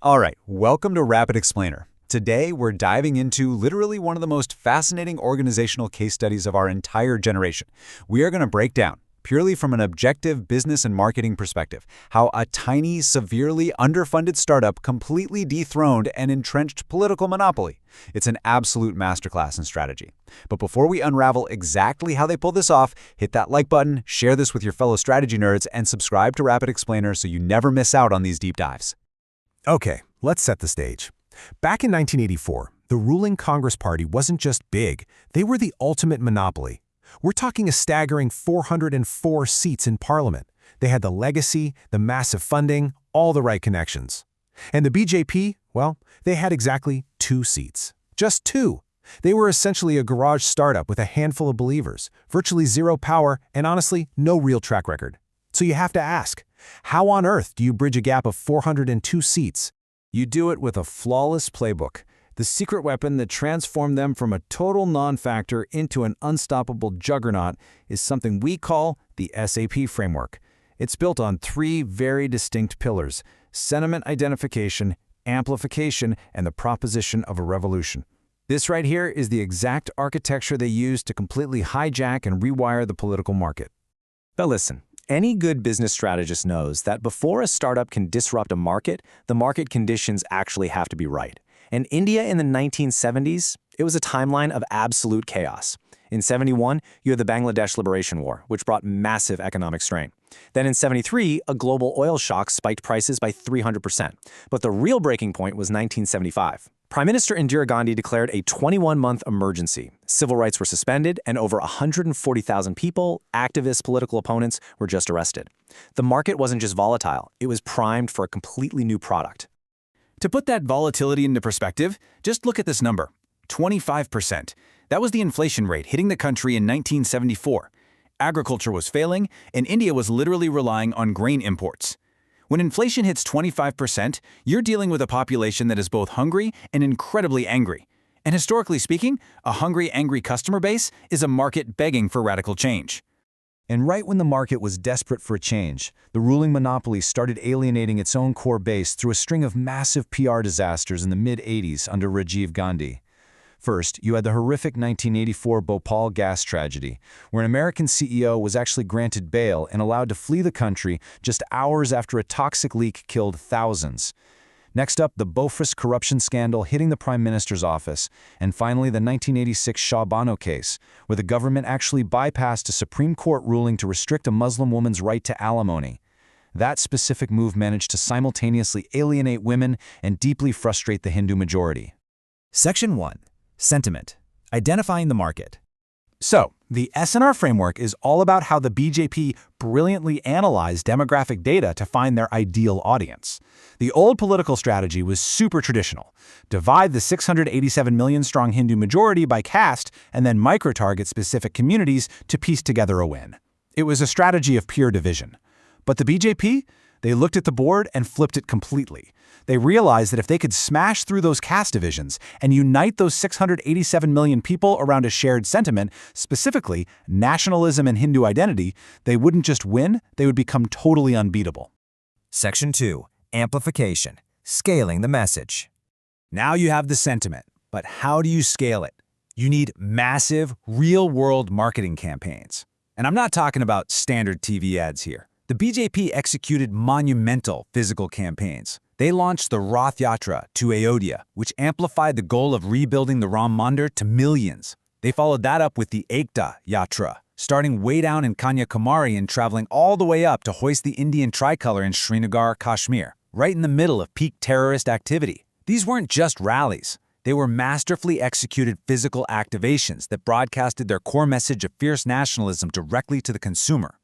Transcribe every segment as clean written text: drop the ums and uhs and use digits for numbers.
All right, welcome to Rapid Explainer. Today, we're diving into literally one of the most fascinating organizational case studies of our entire generation. We are going to break down, purely from an objective business and marketing perspective, how a tiny, severely underfunded startup completely dethroned an entrenched political monopoly. It's an absolute masterclass in strategy. But before we unravel exactly how they pulled this off, hit that like button, share this with your fellow strategy nerds, and subscribe to Rapid Explainer so you never miss out on these deep dives. Okay, let's set the stage. Back in 1984, the ruling Congress Party wasn't just big, they were the ultimate monopoly. We're talking a staggering 404 seats in Parliament. They had the legacy, the massive funding, all the right connections. And the BJP, well, they had exactly 2 seats. Just 2. They were essentially a garage startup with a handful of believers, virtually zero power, and honestly, no real track record. So you have to ask, how on earth do you bridge a gap of 402 seats? You do it with a flawless playbook, the secret weapon that transformed them from a total non-factor into an unstoppable juggernaut is something we call the SAP framework. It's built on 3 very distinct pillars: sentiment identification, amplification, and the proposition of a revolution. This right here is the exact architecture they use to completely hijack and rewire the political market. Now listen. Any good business strategist knows that before a startup can disrupt a market, the market conditions actually have to be right. And India in the 1970s, it was a timeline of absolute chaos. In 71, you had the Bangladesh Liberation War, which brought massive economic strain. Then in 73, a global oil shock spiked prices by 300%. But the real breaking point was 1975. Prime Minister Indira Gandhi declared a 21-month emergency. Civil rights were suspended, and over 140,000 people, activists, political opponents, were just arrested. The market wasn't just volatile, it was primed for a completely new product. To put that volatility into perspective, just look at this number, 25%. That was the inflation rate hitting the country in 1974. Agriculture was failing, and India was literally relying on grain imports. When inflation hits 25%, you're dealing with a population that is both hungry and incredibly angry. And historically speaking, a hungry, angry customer base is a market begging for radical change. And right when the market was desperate for a change, the ruling monopoly started alienating its own core base through a string of massive PR disasters in the mid-80s under Rajiv Gandhi. First, you had the horrific 1984 Bhopal gas tragedy, where an American CEO was actually granted bail and allowed to flee the country just hours after a toxic leak killed thousands. Next up, the Bofors corruption scandal hitting the Prime Minister's office, and finally the 1986 Shah Bano case, where the government actually bypassed a Supreme Court ruling to restrict a Muslim woman's right to alimony. That specific move managed to simultaneously alienate women and deeply frustrate the Hindu majority. Section 1. Sentiment. Identifying the market. So, the S&R framework is all about how the BJP brilliantly analyzed demographic data to find their ideal audience. The old political strategy was super traditional. Divide the 687 million-strong Hindu majority by caste and then micro-target specific communities to piece together a win. It was a strategy of pure division. But the BJP? They looked at the board and flipped it completely. They realized that if they could smash through those caste divisions and unite those 687 million people around a shared sentiment, specifically nationalism and Hindu identity, they wouldn't just win, they would become totally unbeatable. Section 2. Amplification. Scaling the message. Now you have the sentiment, but how do you scale it? You need massive, real-world marketing campaigns. And I'm not talking about standard TV ads here. The BJP executed monumental physical campaigns. They launched the Rath Yatra to Ayodhya, which amplified the goal of rebuilding the Ram Mandir to millions. They followed that up with the Ekta Yatra, starting way down in Kanyakumari and traveling all the way up to hoist the Indian tricolor in Srinagar, Kashmir, right in the middle of peak terrorist activity. These weren't just rallies. They were masterfully executed physical activations that broadcasted their core message of fierce nationalism directly to the consumer.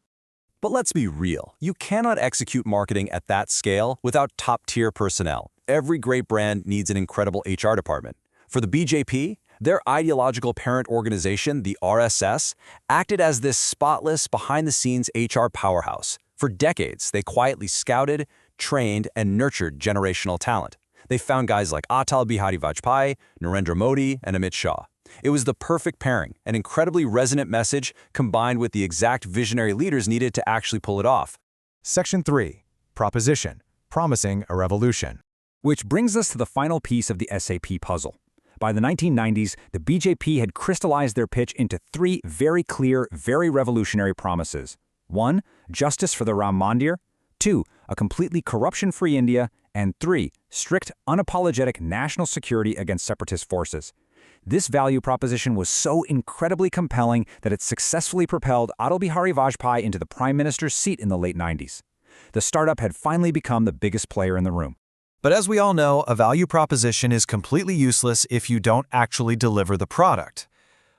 But let's be real, you cannot execute marketing at that scale without top-tier personnel. Every great brand needs an incredible HR department. For the BJP, their ideological parent organization, the RSS, acted as this spotless, behind-the-scenes HR powerhouse. For decades, they quietly scouted, trained, and nurtured generational talent. They found guys like Atal Bihari Vajpayee, Narendra Modi, and Amit Shah. It was the perfect pairing, an incredibly resonant message combined with the exact visionary leaders needed to actually pull it off. Section 3. Proposition. Promising a revolution. Which brings us to the final piece of the SAP puzzle. By the 1990s, the BJP had crystallized their pitch into 3 very clear, very revolutionary promises. 1. Justice for the Ram Mandir. 2. A completely corruption-free India. And 3. Strict, unapologetic national security against separatist forces. This value proposition was so incredibly compelling that it successfully propelled Atal Bihari Vajpayee into the prime minister's seat in the late 90s. The startup had finally become the biggest player in the room. But as we all know, a value proposition is completely useless if you don't actually deliver the product.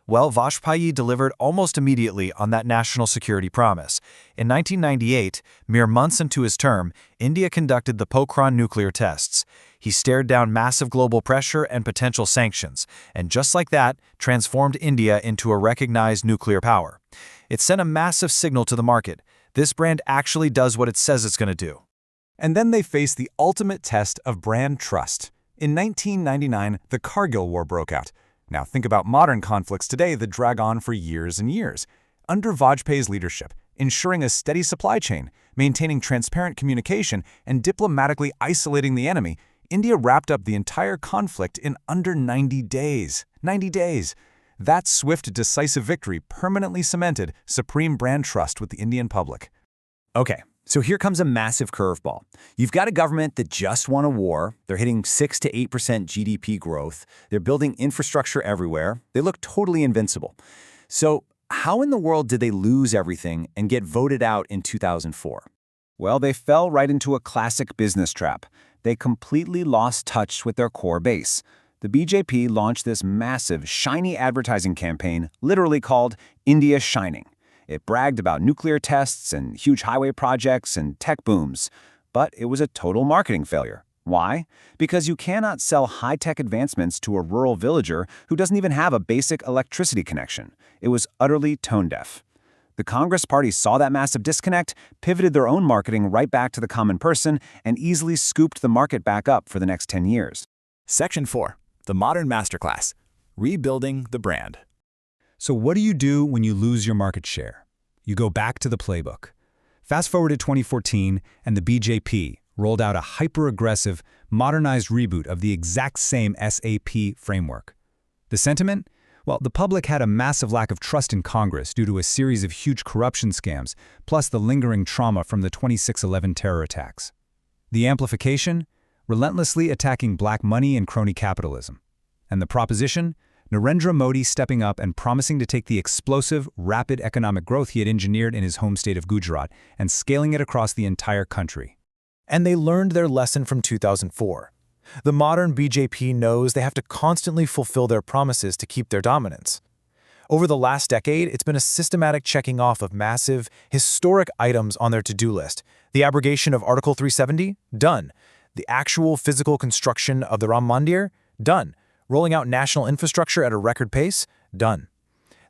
Well, Vajpayee delivered almost immediately on that national security promise. In 1998, mere months into his term, India conducted the Pokhran nuclear tests. He stared down massive global pressure and potential sanctions, and just like that, transformed India into a recognized nuclear power. It sent a massive signal to the market. This brand actually does what it says it's going to do. And then they faced the ultimate test of brand trust. In 1999, the Kargil War broke out. Now think about modern conflicts today that drag on for years and years. Under Vajpayee's leadership, ensuring a steady supply chain, maintaining transparent communication, and diplomatically isolating the enemy, India wrapped up the entire conflict in under 90 days. 90 days! That swift, decisive victory permanently cemented supreme brand trust with the Indian public. Okay, so here comes a massive curveball. You've got a government that just won a war. They're hitting 6 to 8% GDP growth. They're building infrastructure everywhere. They look totally invincible. So how in the world did they lose everything and get voted out in 2004? Well, they fell right into a classic business trap. They completely lost touch with their core base. The BJP launched this massive, shiny advertising campaign, literally called India Shining. It bragged about nuclear tests and huge highway projects and tech booms. But it was a total marketing failure. Why? Because you cannot sell high-tech advancements to a rural villager who doesn't even have a basic electricity connection. It was utterly tone-deaf. The Congress Party saw that massive disconnect, pivoted their own marketing right back to the common person, and easily scooped the market back up for the next 10 years. Section 4. The Modern Masterclass. Rebuilding the Brand. So what do you do when you lose your market share? You go back to the playbook. Fast forward to 2014, and the BJP rolled out a hyper-aggressive, modernized reboot of the exact same SAP framework. The sentiment? Well, the public had a massive lack of trust in Congress due to a series of huge corruption scams, plus the lingering trauma from the 26/11 terror attacks. The amplification? Relentlessly attacking black money and crony capitalism. And the proposition? Narendra Modi stepping up and promising to take the explosive, rapid economic growth he had engineered in his home state of Gujarat and scaling it across the entire country. And they learned their lesson from 2004. The modern BJP knows they have to constantly fulfill their promises to keep their dominance. Over the last decade, it's been a systematic checking off of massive, historic items on their to-do list. The abrogation of Article 370? Done. The actual physical construction of the Ram Mandir? Done. Rolling out national infrastructure at a record pace? Done.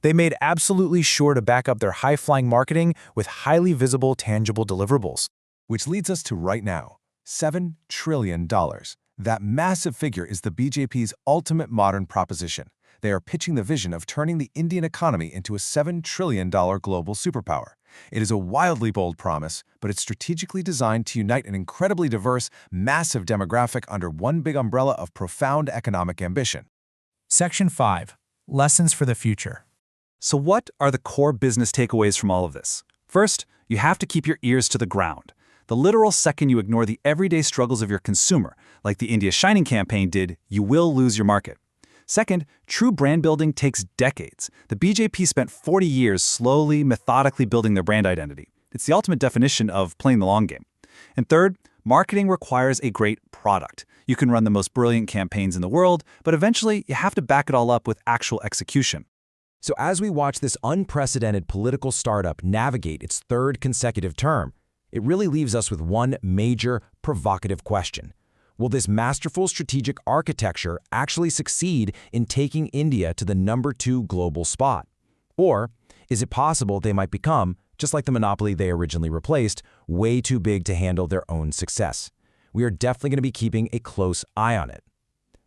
They made absolutely sure to back up their high-flying marketing with highly visible, tangible deliverables. Which leads us to right now, $7 trillion. That massive figure is the BJP's ultimate modern proposition. They are pitching the vision of turning the Indian economy into a $7 trillion global superpower. It is a wildly bold promise, but it's strategically designed to unite an incredibly diverse, massive demographic under one big umbrella of profound economic ambition. Section 5. Lessons for the future. So what are the core business takeaways from all of this? First, you have to keep your ears to the ground. The literal second you ignore the everyday struggles of your consumer, like the India Shining campaign did, you will lose your market. Second, true brand building takes decades. The BJP spent 40 years slowly, methodically building their brand identity. It's the ultimate definition of playing the long game. And third, marketing requires a great product. You can run the most brilliant campaigns in the world, but eventually you have to back it all up with actual execution. So as we watch this unprecedented political startup navigate its third consecutive term, it really leaves us with one major, provocative question. Will this masterful strategic architecture actually succeed in taking India to the #2 global spot? Or is it possible they might become, just like the monopoly they originally replaced, way too big to handle their own success? We are definitely going to be keeping a close eye on it.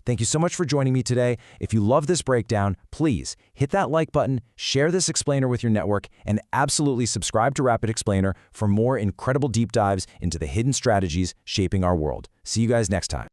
Thank you so much for joining me today. If you love this breakdown, please hit that like button, share this explainer with your network, and absolutely subscribe to Rapid Explainer for more incredible deep dives into the hidden strategies shaping our world. See you guys next time.